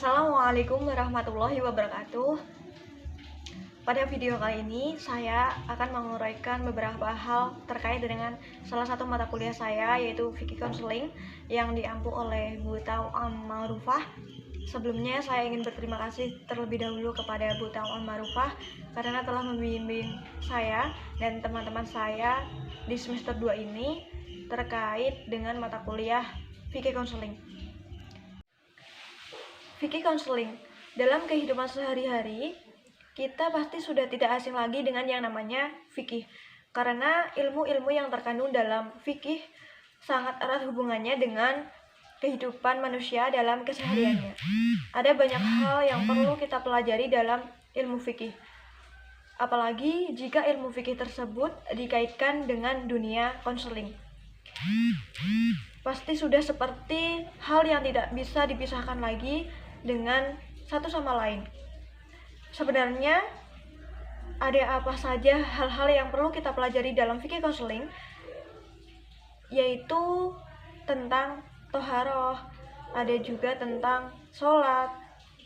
Assalamualaikum warahmatullahi wabarakatuh. Pada video kali ini saya akan menguraikan beberapa hal terkait dengan salah satu mata kuliah saya, yaitu Fikih Counseling yang diampu oleh Bu Tauam Ma'rufah. Sebelumnya saya ingin berterima kasih terlebih dahulu kepada Bu Tauam Ma'rufah karena telah membimbing saya dan teman-teman saya di semester 2 ini terkait dengan mata kuliah Fikih Counseling. Fikih Counseling, dalam kehidupan sehari-hari, kita pasti sudah tidak asing lagi dengan yang namanya fikih. Karena ilmu-ilmu yang terkandung dalam fikih sangat erat hubungannya dengan kehidupan manusia dalam kesehariannya. Ada banyak hal yang perlu kita pelajari dalam ilmu fikih. Apalagi jika ilmu fikih tersebut dikaitkan dengan dunia konseling. Pasti sudah seperti hal yang tidak bisa dipisahkan lagi dengan satu sama lain. Sebenarnya ada apa saja hal-hal yang perlu kita pelajari dalam fikih konseling, yaitu tentang toharoh, ada juga tentang sholat,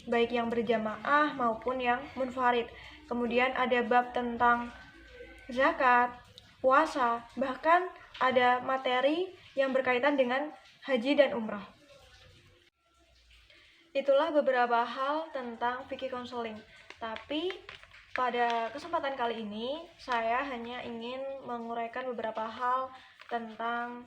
baik yang berjamaah maupun yang munfarid. Kemudian ada bab tentang zakat, puasa, bahkan ada materi yang berkaitan dengan haji dan umrah. Itulah beberapa hal tentang fikih konseling. Tapi pada kesempatan kali ini saya hanya ingin menguraikan beberapa hal tentang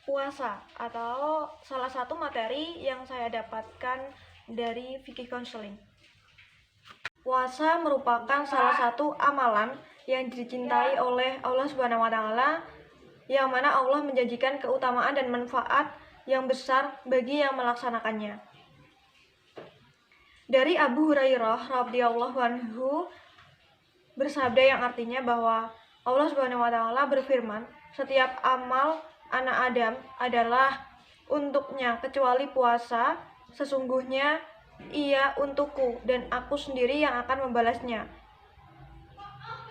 puasa atau salah satu materi yang saya dapatkan dari fikih konseling. Puasa merupakan salah satu amalan yang dicintai oleh Allah Subhanahu wa taala, yang mana Allah menjanjikan keutamaan dan manfaat yang besar bagi yang melaksanakannya. Dari Abu Hurairah radhiyallahu anhu bersabda yang artinya bahwa Allah Subhanahu wa taala berfirman, "Setiap amal anak Adam adalah untuknya kecuali puasa, sesungguhnya ia untukku dan aku sendiri yang akan membalasnya."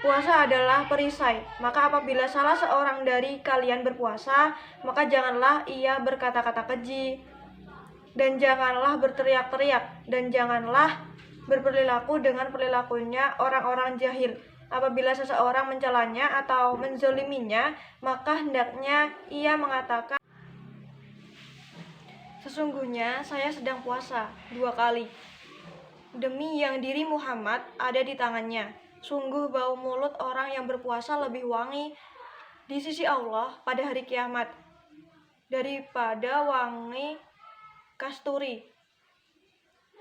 Puasa adalah perisai, maka apabila salah seorang dari kalian berpuasa, maka janganlah ia berkata-kata keji, dan janganlah berteriak-teriak, dan janganlah berperilaku dengan perilakunya orang-orang jahil. Apabila seseorang mencelanya atau menzoliminya, maka hendaknya ia mengatakan, "Sesungguhnya saya sedang puasa 2 kali. Demi yang diri Muhammad ada di tangannya. Sungguh bau mulut orang yang berpuasa lebih wangi di sisi Allah pada hari kiamat daripada wangi kasturi.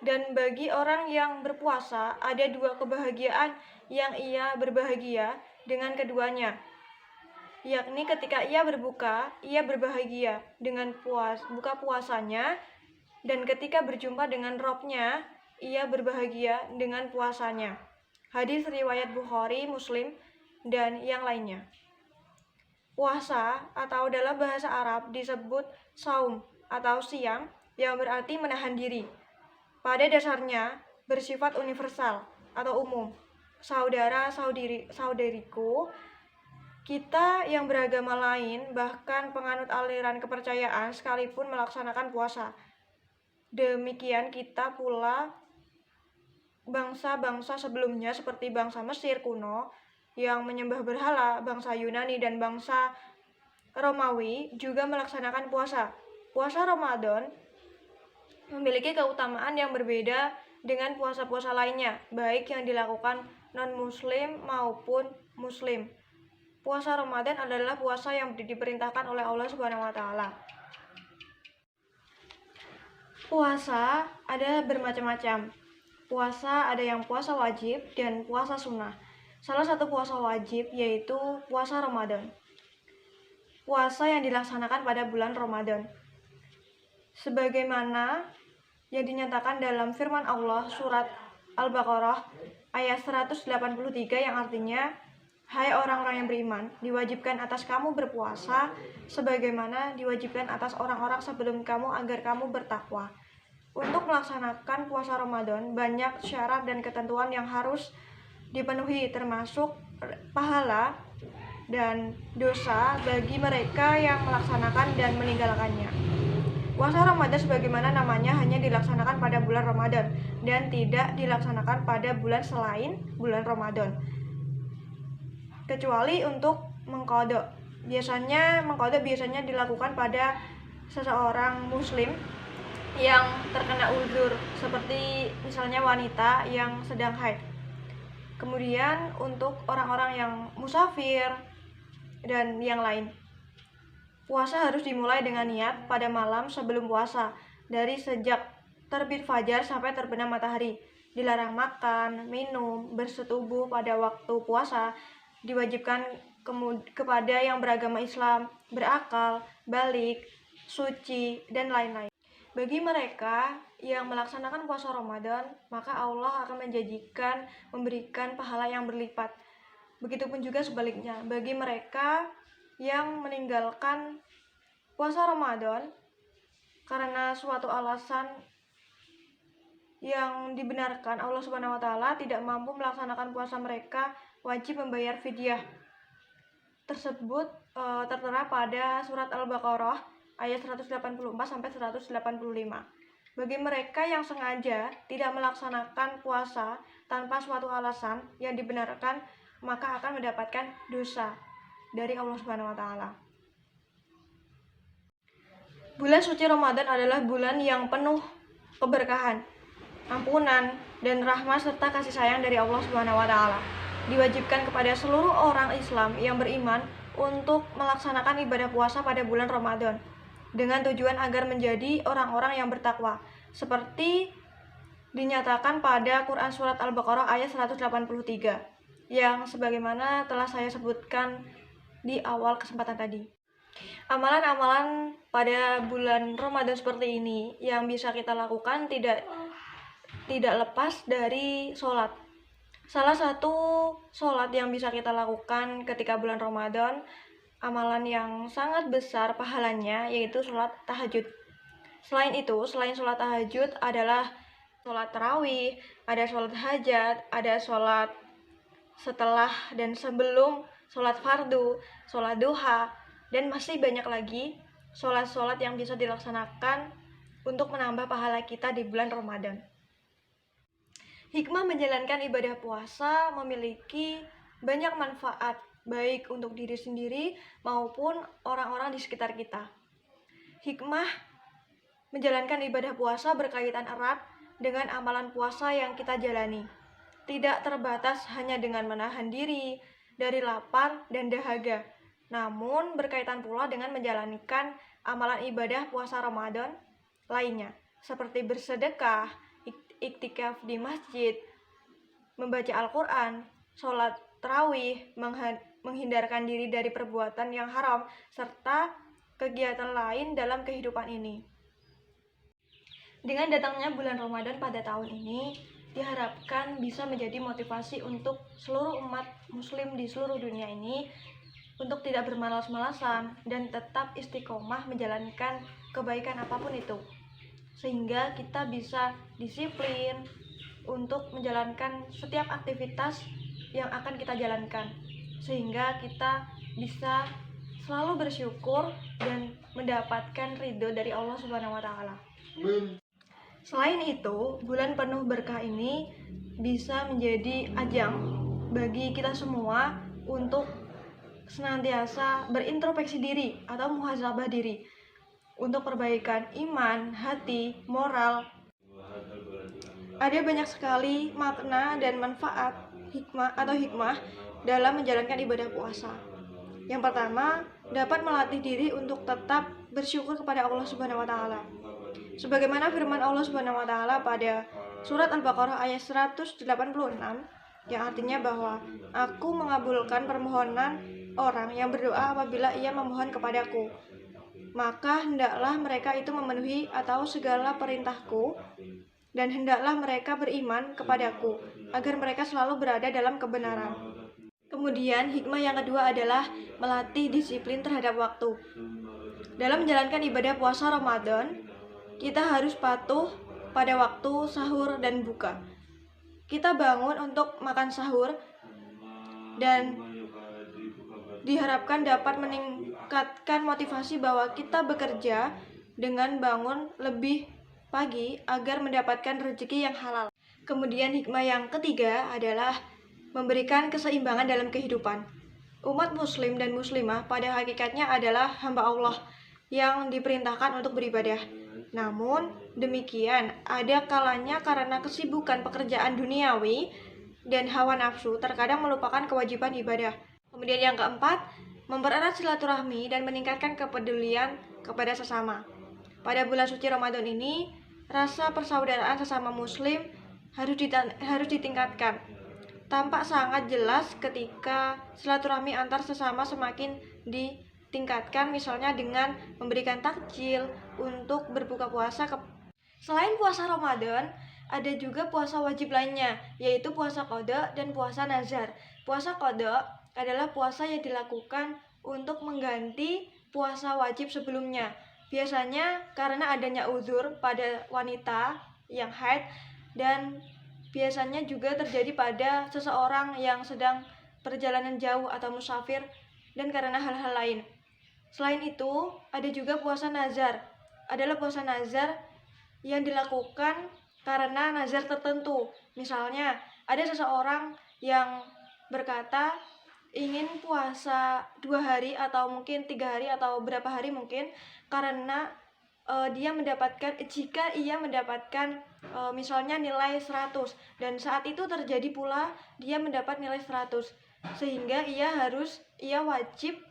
Dan bagi orang yang berpuasa ada 2 kebahagiaan yang ia berbahagia dengan keduanya, yakni ketika ia berbuka, ia berbahagia dengan buka puasanya, dan ketika berjumpa dengan Robnya, ia berbahagia dengan puasanya." Hadis riwayat Bukhari, Muslim, dan yang lainnya. Puasa atau dalam bahasa Arab disebut saum atau siam, yang berarti menahan diri. Pada dasarnya bersifat universal atau umum. Saudariku, kita yang beragama lain, bahkan penganut aliran kepercayaan sekalipun melaksanakan puasa. Demikian kita pula bangsa-bangsa sebelumnya seperti bangsa Mesir kuno yang menyembah berhala, bangsa Yunani, dan bangsa Romawi juga melaksanakan puasa. Puasa Ramadan memiliki keutamaan yang berbeda dengan puasa-puasa lainnya, baik yang dilakukan non-muslim maupun muslim. Puasa Ramadan adalah puasa yang diperintahkan oleh Allah Subhanahu wa taala. Puasa ada bermacam-macam. Puasa ada yang puasa wajib dan puasa sunnah. Salah satu puasa wajib yaitu puasa Ramadan. Puasa yang dilaksanakan pada bulan Ramadan. Sebagaimana yang dinyatakan dalam firman Allah surat Al-Baqarah ayat 183 yang artinya, "Hai orang-orang yang beriman, diwajibkan atas kamu berpuasa sebagaimana diwajibkan atas orang-orang sebelum kamu agar kamu bertakwa." Untuk melaksanakan puasa Ramadan, banyak syarat dan ketentuan yang harus dipenuhi, termasuk pahala dan dosa bagi mereka yang melaksanakan dan meninggalkannya. Puasa Ramadan sebagaimana namanya hanya dilaksanakan pada bulan Ramadan dan tidak dilaksanakan pada bulan selain bulan Ramadan. Kecuali untuk mengqadha. Mengqadha biasanya dilakukan pada seseorang muslim yang terkena uzur, seperti misalnya wanita yang sedang haid. Kemudian untuk orang-orang yang musafir dan yang lain, puasa harus dimulai dengan niat pada malam sebelum puasa, dari sejak terbit fajar sampai terbenam matahari. Dilarang makan, minum, bersetubuh pada waktu puasa. Diwajibkan kepada yang beragama Islam, berakal, balik, suci, dan lain-lain. Bagi mereka yang melaksanakan puasa Ramadan, maka Allah akan memberikan pahala yang berlipat. Begitupun juga sebaliknya, bagi mereka yang meninggalkan puasa Ramadan karena suatu alasan yang dibenarkan, Allah Subhanahu wa taala tidak mampu melaksanakan puasa mereka, wajib membayar fidyah. Tersebut tertera pada surat Al-Baqarah ayat 184 sampai 185. Bagi mereka yang sengaja tidak melaksanakan puasa tanpa suatu alasan yang dibenarkan, maka akan mendapatkan dosa dari Allah Subhanahu wa taala. Bulan suci Ramadan adalah bulan yang penuh keberkahan, ampunan, dan rahmat serta kasih sayang dari Allah Subhanahu wa taala. Diwajibkan kepada seluruh orang Islam yang beriman untuk melaksanakan ibadah puasa pada bulan Ramadan dengan tujuan agar menjadi orang-orang yang bertakwa, seperti dinyatakan pada Quran Surat Al-Baqarah ayat 183 yang sebagaimana telah saya sebutkan di awal kesempatan tadi. Amalan-amalan pada bulan Ramadan seperti ini yang bisa kita lakukan tidak lepas dari sholat. Salah satu sholat yang bisa kita lakukan ketika bulan Ramadan, amalan yang sangat besar pahalanya, yaitu sholat tahajud. Selain sholat tahajud adalah sholat tarawih, ada sholat hajat, ada sholat setelah dan sebelum sholat fardu, sholat duha, dan masih banyak lagi sholat-sholat yang bisa dilaksanakan untuk menambah pahala kita di bulan Ramadan. Hikmah menjalankan ibadah puasa memiliki banyak manfaat, baik untuk diri sendiri maupun orang-orang di sekitar kita. Hikmah menjalankan ibadah puasa berkaitan erat dengan amalan puasa yang kita jalani. Tidak terbatas hanya dengan menahan diri dari lapar dan dahaga, namun berkaitan pula dengan menjalankan amalan ibadah puasa Ramadan lainnya, seperti bersedekah, iktikaf di masjid, membaca Al-Quran, sholat tarawih, menghindarkan diri dari perbuatan yang haram, serta kegiatan lain dalam kehidupan ini. Dengan datangnya bulan Ramadan pada tahun ini, diharapkan bisa menjadi motivasi untuk seluruh umat muslim di seluruh dunia ini untuk tidak bermalas-malasan dan tetap istiqomah menjalankan kebaikan apapun itu, sehingga kita bisa disiplin untuk menjalankan setiap aktivitas yang akan kita jalankan, sehingga kita bisa selalu bersyukur dan mendapatkan ridho dari Allah Subhanahu wa taala. Selain itu, bulan penuh berkah ini bisa menjadi ajang bagi kita semua untuk senantiasa berintrospeksi diri atau muhasabah diri untuk perbaikan iman, hati, moral. Ada banyak sekali makna dan manfaat hikmah dalam menjalankan ibadah puasa. Yang pertama, dapat melatih diri untuk tetap bersyukur kepada Allah Subhanahu wa taala. Sebagaimana firman Allah Subhanahu wa taala pada surat Al-Baqarah ayat 186 yang artinya bahwa aku mengabulkan permohonan orang yang berdoa apabila ia memohon kepadaku. Maka hendaklah mereka itu memenuhi atau segala perintahku, dan hendaklah mereka beriman kepadaku, agar mereka selalu berada dalam kebenaran. Kemudian hikmah yang kedua adalah melatih disiplin terhadap waktu. Dalam menjalankan ibadah puasa Ramadan, kita harus patuh pada waktu sahur dan buka. Kita bangun untuk makan sahur dan diharapkan dapat meningkatkan motivasi bahwa kita bekerja dengan bangun lebih pagi agar mendapatkan rezeki yang halal. Kemudian hikmah yang ketiga adalah memberikan keseimbangan dalam kehidupan. Umat muslim dan muslimah pada hakikatnya adalah hamba Allah yang diperintahkan untuk beribadah. Namun demikian, ada kalanya karena kesibukan pekerjaan duniawi dan hawa nafsu terkadang melupakan kewajiban ibadah. Kemudian yang keempat, mempererat silaturahmi dan meningkatkan kepedulian kepada sesama. Pada bulan suci Ramadan ini, rasa persaudaraan sesama muslim harus ditingkatkan. Tampak sangat jelas ketika silaturahmi antar sesama semakin ditingkatkan, misalnya dengan memberikan takjil untuk berbuka puasa. Selain puasa Ramadan, ada juga puasa wajib lainnya, yaitu puasa qada dan puasa nazar. Puasa qada adalah puasa yang dilakukan untuk mengganti puasa wajib sebelumnya. Biasanya karena adanya uzur pada wanita yang haid, dan biasanya juga terjadi pada seseorang yang sedang perjalanan jauh atau musafir, dan karena hal-hal lain. Selain itu, ada juga puasa nazar. Adalah puasa nazar yang dilakukan karena nazar tertentu. Misalnya, ada seseorang yang berkata ingin puasa 2 hari atau mungkin 3 hari atau berapa hari mungkin, karena jika ia mendapatkan misalnya nilai 100, dan saat itu terjadi pula dia mendapat nilai 100, sehingga ia wajib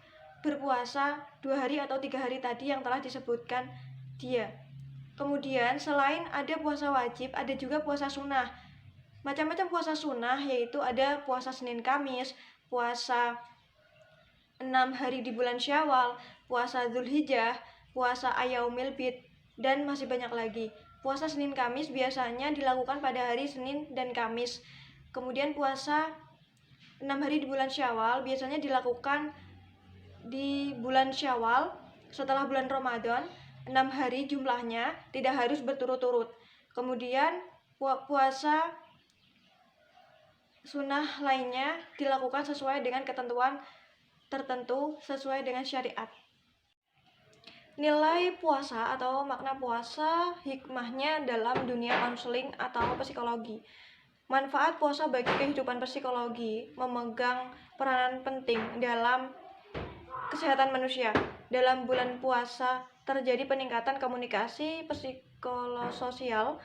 berpuasa 2 hari atau 3 hari tadi yang telah disebutkan dia. Kemudian selain ada puasa wajib, ada juga puasa sunnah. Macam-macam puasa sunnah, yaitu ada puasa Senin Kamis, puasa 6 hari di bulan Syawal, puasa Dzulhijjah, puasa Ayaumil Bid, dan masih banyak lagi. Puasa Senin Kamis biasanya dilakukan pada hari Senin dan Kamis. Kemudian puasa 6 hari di bulan Syawal biasanya dilakukan di bulan Syawal setelah bulan Ramadan. 6 hari jumlahnya, tidak harus berturut-turut. Kemudian puasa sunnah lainnya dilakukan sesuai dengan ketentuan tertentu sesuai dengan syariat. Nilai puasa atau makna puasa, hikmahnya dalam dunia konseling atau psikologi. Manfaat puasa bagi kehidupan psikologi memegang peranan penting dalam kesehatan manusia. Dalam bulan puasa terjadi peningkatan komunikasi psikososial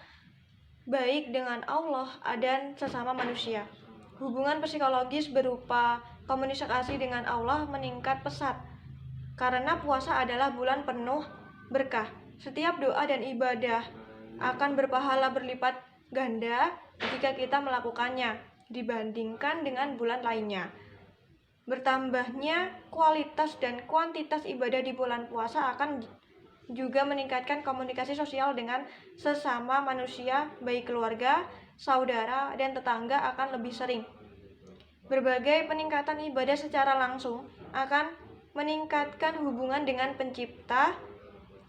baik dengan Allah dan sesama manusia. Hubungan psikologis berupa komunikasi dengan Allah meningkat pesat karena puasa adalah bulan penuh berkah. Setiap doa dan ibadah akan berpahala berlipat ganda jika kita melakukannya dibandingkan dengan bulan lainnya. Bertambahnya kualitas dan kuantitas ibadah di bulan puasa akan juga meningkatkan komunikasi sosial dengan sesama manusia, baik keluarga, saudara, dan tetangga akan lebih sering. Berbagai peningkatan ibadah secara langsung akan meningkatkan hubungan dengan pencipta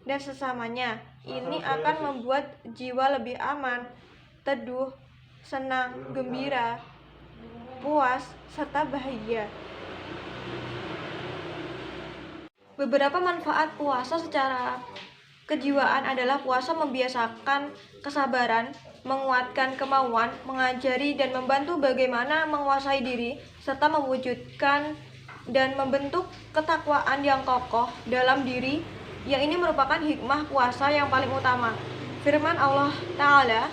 dan sesamanya. Ini akan membuat jiwa lebih aman, teduh, senang, gembira, puas, serta bahagia. Beberapa manfaat puasa secara kejiwaan adalah puasa membiasakan kesabaran, menguatkan kemauan, mengajari dan membantu bagaimana menguasai diri, serta mewujudkan dan membentuk ketakwaan yang kokoh dalam diri, yang ini merupakan hikmah puasa yang paling utama. Firman Allah Ta'ala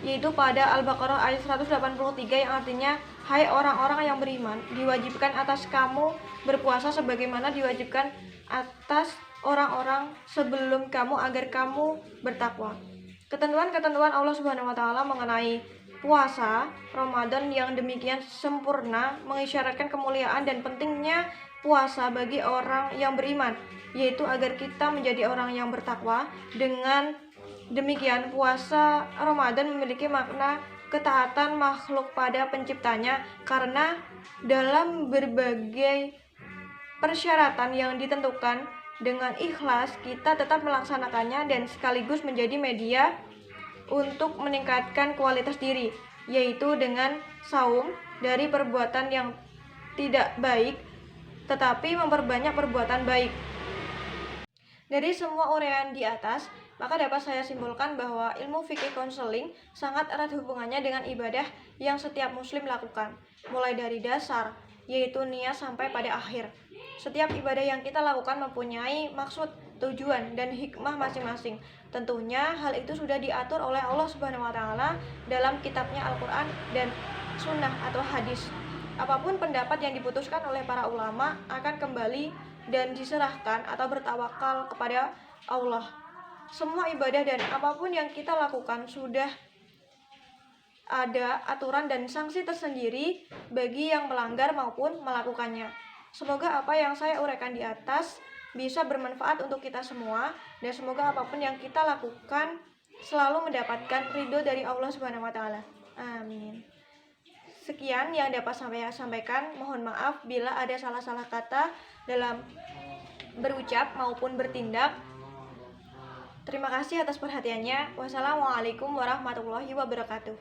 yaitu pada Al-Baqarah ayat 183 yang artinya, hai orang-orang yang beriman, diwajibkan atas kamu berpuasa sebagaimana diwajibkan atas orang-orang sebelum kamu agar kamu bertakwa. Ketentuan-ketentuan Allah Subhanahu wa taala mengenai puasa Ramadan yang demikian sempurna mengisyaratkan kemuliaan dan pentingnya puasa bagi orang yang beriman, yaitu agar kita menjadi orang yang bertakwa. Dengan demikian, puasa Ramadan memiliki makna ketaatan makhluk pada penciptanya, karena dalam berbagai persyaratan yang ditentukan dengan ikhlas kita tetap melaksanakannya dan sekaligus menjadi media untuk meningkatkan kualitas diri, yaitu dengan saum dari perbuatan yang tidak baik tetapi memperbanyak perbuatan baik. Dari semua uraian di atas, maka dapat saya simpulkan bahwa ilmu fikih konseling sangat erat hubungannya dengan ibadah yang setiap muslim lakukan, mulai dari dasar, yaitu niat sampai pada akhir. Setiap ibadah yang kita lakukan mempunyai maksud, tujuan, dan hikmah masing-masing. Tentunya hal itu sudah diatur oleh Allah Subhanahu wa taala dalam kitabnya Al-Qur'an dan sunnah atau hadis. Apapun pendapat yang diputuskan oleh para ulama akan kembali dan diserahkan atau bertawakal kepada Allah. Semua ibadah dan apapun yang kita lakukan sudah ada aturan dan sanksi tersendiri bagi yang melanggar maupun melakukannya. Semoga apa yang saya uraikan di atas bisa bermanfaat untuk kita semua, dan semoga apapun yang kita lakukan selalu mendapatkan ridho dari Allah Subhanahu wa taala. Amin. Sekian yang dapat saya sampaikan. Mohon maaf bila ada salah-salah kata dalam berucap maupun bertindak. Terima kasih atas perhatiannya. Wassalamualaikum warahmatullahi wabarakatuh.